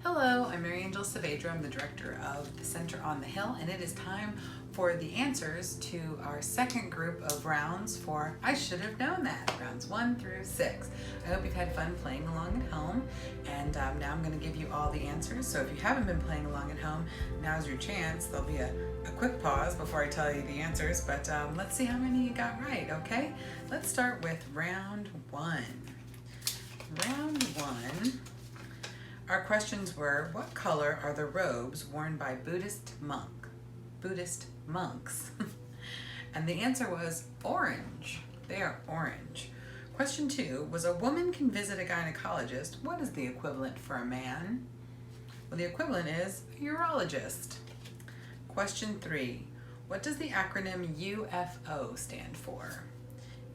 Hello, I'm Mary Angel Saavedra. I'm the director of the Center on the Hill, and it is time for the answers to our second group of rounds for I Should Have Known That, rounds 1 through 6. I hope you've had fun playing along at home, and now I'm going to give you all the answers. So if you haven't been playing along at home, now's your chance. There'll be a quick pause before I tell you the answers, but let's see how many you got right, okay? Let's start with round 1. Round 1. Our questions were, what color are the robes worn by Buddhist monks? And the answer was orange. They are orange. Question 2 was, a woman can visit a gynecologist. What is the equivalent for a man? Well, the equivalent is a urologist. Question 3, what does the acronym UFO stand for?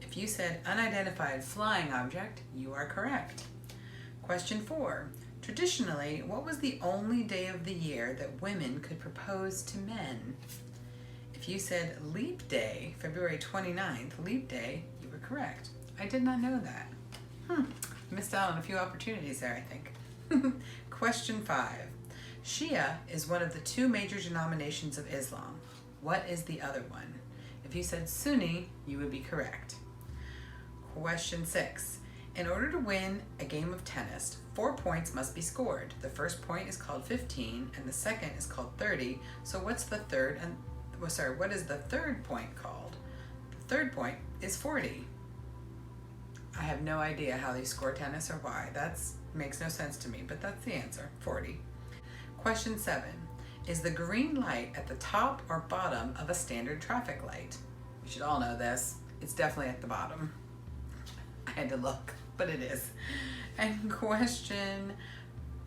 If you said unidentified flying object, you are correct. Question 4, traditionally, what was the only day of the year that women could propose to men? If you said leap day, February 29th, leap day, you were correct. I did not know that. Missed out on a few opportunities there, I think. Question 5. Shia is one of the 2 major denominations of Islam. What is the other one? If you said Sunni, you would be correct. Question 6. In order to win a game of tennis, 4 points must be scored. The first point is called 15 and the second is called 30. So what is the third point called? The third point is 40. I have no idea how they score tennis or why. That makes no sense to me, but that's the answer, 40. Question 7. Is the green light at the top or bottom of a standard traffic light? You should all know this. It's definitely at the bottom. I had to look, but it is. And question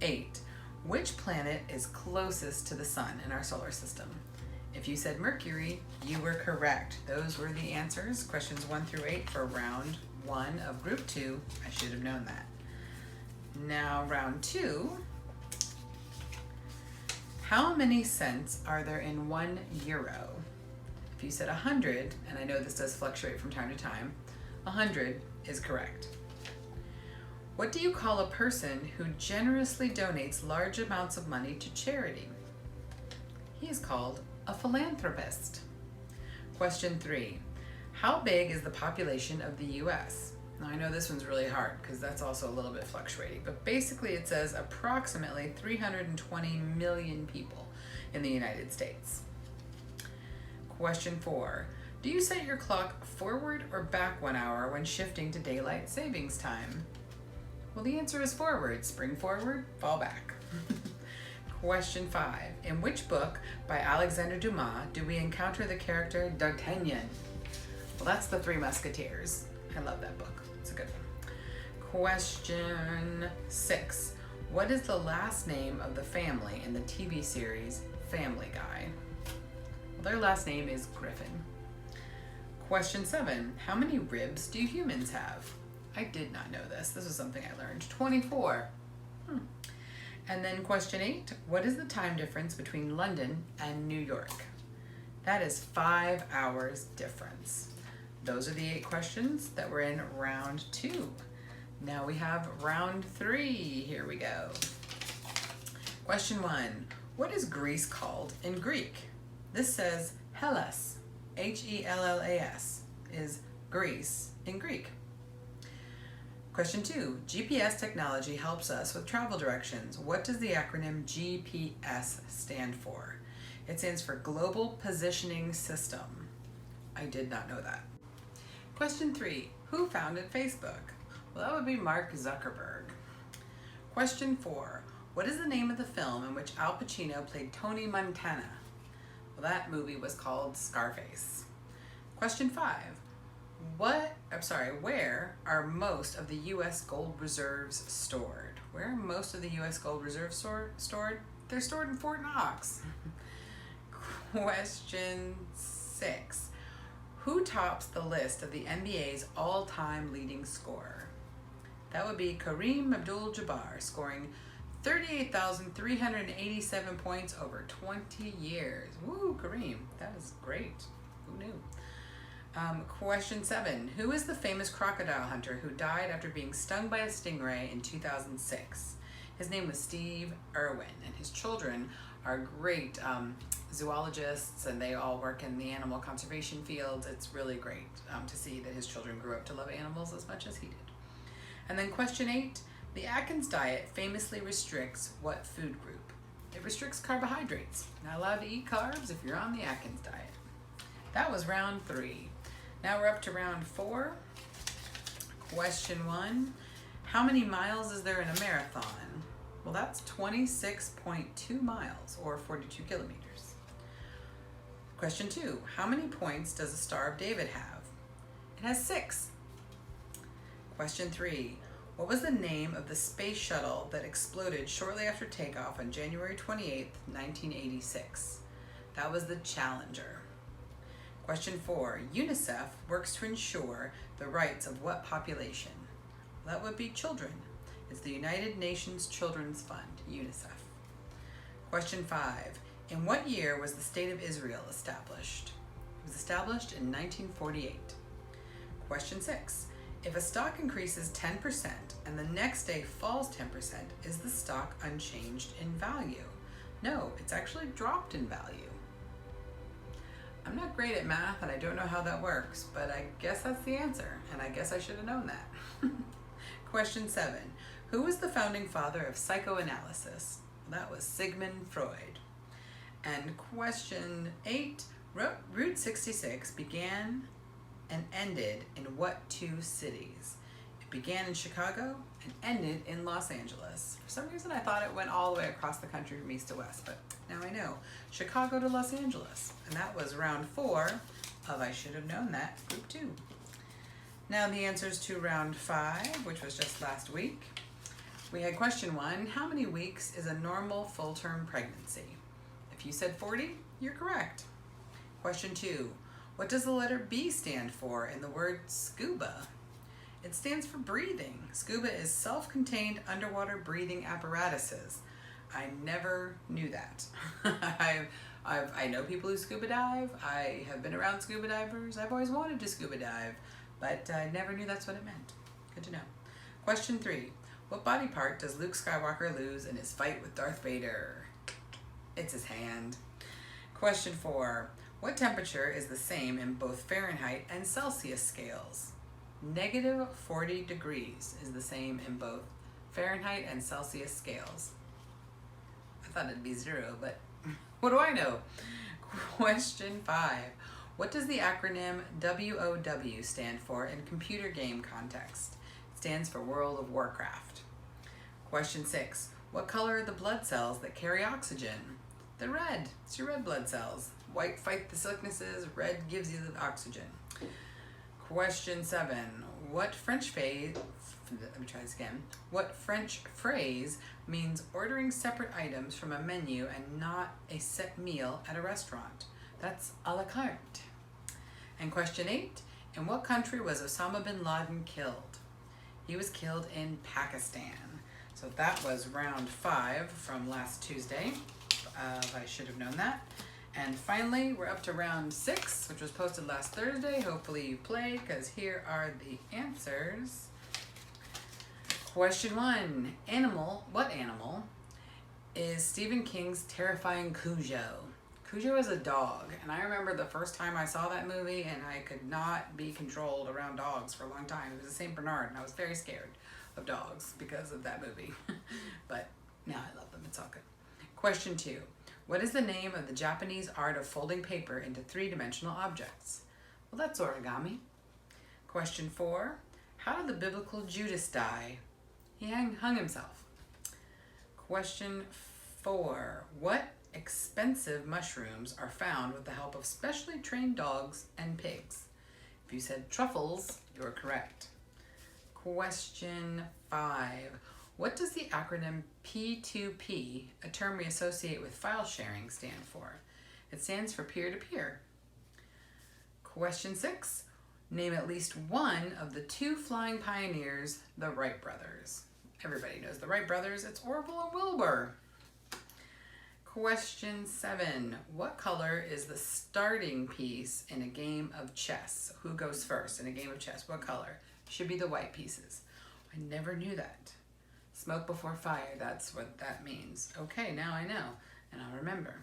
8. Which planet is closest to the sun in our solar system? If you said Mercury, you were correct. Those were the answers, questions 1 through 8 for round 1 of group 2. I should have known that. Now round 2. How many cents are there in 1 euro? If you said 100, and I know this does fluctuate from time to time, 100 is correct. What do you call a person who generously donates large amounts of money to charity? He is called a philanthropist. Question 3. How big is the population of the US? Now I know this one's really hard because that's also a little bit fluctuating, but basically it says approximately 320 million people in the United States. Question 4. Do you set your clock forward or back 1 hour when shifting to daylight savings time? Well, the answer is forward. Spring forward, fall back. Question 5. In which book by Alexandre Dumas do we encounter the character D'Artagnan? Well, that's The Three Musketeers. I love that book. It's a good one. Question 6. What is the last name of the family in the TV series Family Guy? Well, their last name is Griffin. Question 7. How many ribs do humans have? I did not know this. This is something I learned. 24. And then question 8. What is the time difference between London and New York? That is 5 hours difference. Those are the 8 questions that were in round 2. Now we have round 3. Here we go. Question 1. What is Greece called in Greek? This says Hellas. Hellas is Greece in Greek. Question 2. GPS technology helps us with travel directions. What does the acronym GPS stand for? It stands for Global Positioning System. I did not know that. Question 3. Who founded Facebook? Well, that would be Mark Zuckerberg. Question 4. What is the name of the film in which Al Pacino played Tony Montana? Well, that movie was called Scarface. Question 5. Where are most of the U.S. gold reserves stored? Where are most of the U.S. gold reserves stored? They're stored in Fort Knox. Question 6. Who tops the list of the NBA's all-time leading scorer? That would be Kareem Abdul-Jabbar, scoring 38,387 points over 20 years. Woo, Kareem, that is great. Who knew? Question 7. Who is the famous crocodile hunter who died after being stung by a stingray in 2006? His name was Steve Irwin, and his children are great zoologists, and they all work in the animal conservation fields. It's really great to see that his children grew up to love animals as much as he did. And then question 8, the Atkins diet famously restricts what food group? It restricts carbohydrates. Not allowed to eat carbs if you're on the Atkins diet. That was round 3. Now we're up to round 4. Question 1, how many miles is there in a marathon? Well, that's 26.2 miles, or 42 kilometers. Question 2, how many points does the Star of David have? It has 6. Question 3, what was the name of the space shuttle that exploded shortly after takeoff on January 28, 1986? That was the Challenger. Question 4, UNICEF works to ensure the rights of what population? Well, that would be children. It's the United Nations Children's Fund, UNICEF. Question 5, in what year was the State of Israel established? It was established in 1948. Question 6, if a stock increases 10% and the next day falls 10%, is the stock unchanged in value? No, it's actually dropped in value. I'm not great at math and I don't know how that works, but I guess that's the answer, and I guess I should have known that. Question 7, who was the founding father of psychoanalysis? That was Sigmund Freud. And question 8, Route 66 began and ended in what 2 cities? It began in Chicago and ended in Los Angeles. For some reason I thought it went all the way across the country from east to west, but now I know. Chicago to Los Angeles. And that was round 4 of I Should Have Known That, group 2. Now the answers to round 5, which was just last week. We had question 1, how many weeks is a normal full-term pregnancy? If you said 40, you're correct. Question 2, what does the letter B stand for in the word scuba? It stands for breathing. Scuba is self-contained underwater breathing apparatuses. I never knew that. I know people who scuba dive. I have been around scuba divers. I've always wanted to scuba dive, but I never knew that's what it meant. Good to know. Question 3, what body part does Luke Skywalker lose in his fight with Darth Vader? It's his hand. Question 4, what temperature is the same in both Fahrenheit and Celsius scales? Negative 40 degrees is the same in both Fahrenheit and Celsius scales. I thought it'd be 0, but what do I know? Question 5, what does the acronym WOW stand for in computer game context? It stands for World of Warcraft. Question 6, what color are the blood cells that carry oxygen? They're red. It's your red blood cells. White fight the sicknesses, red gives you the oxygen. Question 7, what French phrase means ordering separate items from a menu and not a set meal at a restaurant? That's a la carte. And question 8, in what country was Osama bin Laden killed? He was killed in Pakistan. So that was round 5 from last Tuesday. I should have known that. And finally, we're up to round 6, which was posted last Thursday. Hopefully you played, because here are the answers. Question 1, what animal is Stephen King's terrifying Cujo? Cujo is a dog, and I remember the first time I saw that movie, and I could not be controlled around dogs for a long time. It was a St. Bernard, and I was very scared of dogs because of that movie. But now I love them. It's all good. Question 2, what is the name of the Japanese art of folding paper into 3-dimensional objects? Well, that's origami. Question 4, how did the biblical Judas die? He hung himself. Question 4, what expensive mushrooms are found with the help of specially trained dogs and pigs? If you said truffles, you're correct. Question 5, what does the acronym P2P, a term we associate with file sharing, stand for? It stands for peer-to-peer. Question 6, name at least one of the 2 flying pioneers, the Wright brothers. Everybody knows the Wright brothers. It's Orville and Wilbur. Question 7, what color is the starting piece in a game of chess? Who goes first in a game of chess? What color? Should be the white pieces. I never knew that. Smoke before fire, that's what that means. Okay, now I know, and I'll remember.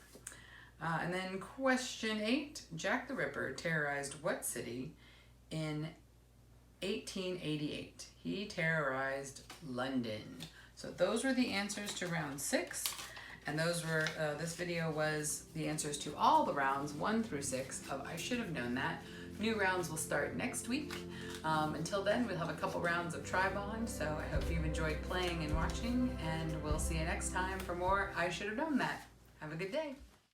And then question 8, Jack the Ripper terrorized what city in 1888? He terrorized London. So those were the answers to round 6. And those were, this video was the answers to all the rounds 1 through 6 of I Should Have Known That. New rounds will start next week. Until then, we'll have a couple rounds of Tri-Bond, so I hope you've enjoyed playing and watching, and we'll see you next time for more I Should Have Known That. Have a good day.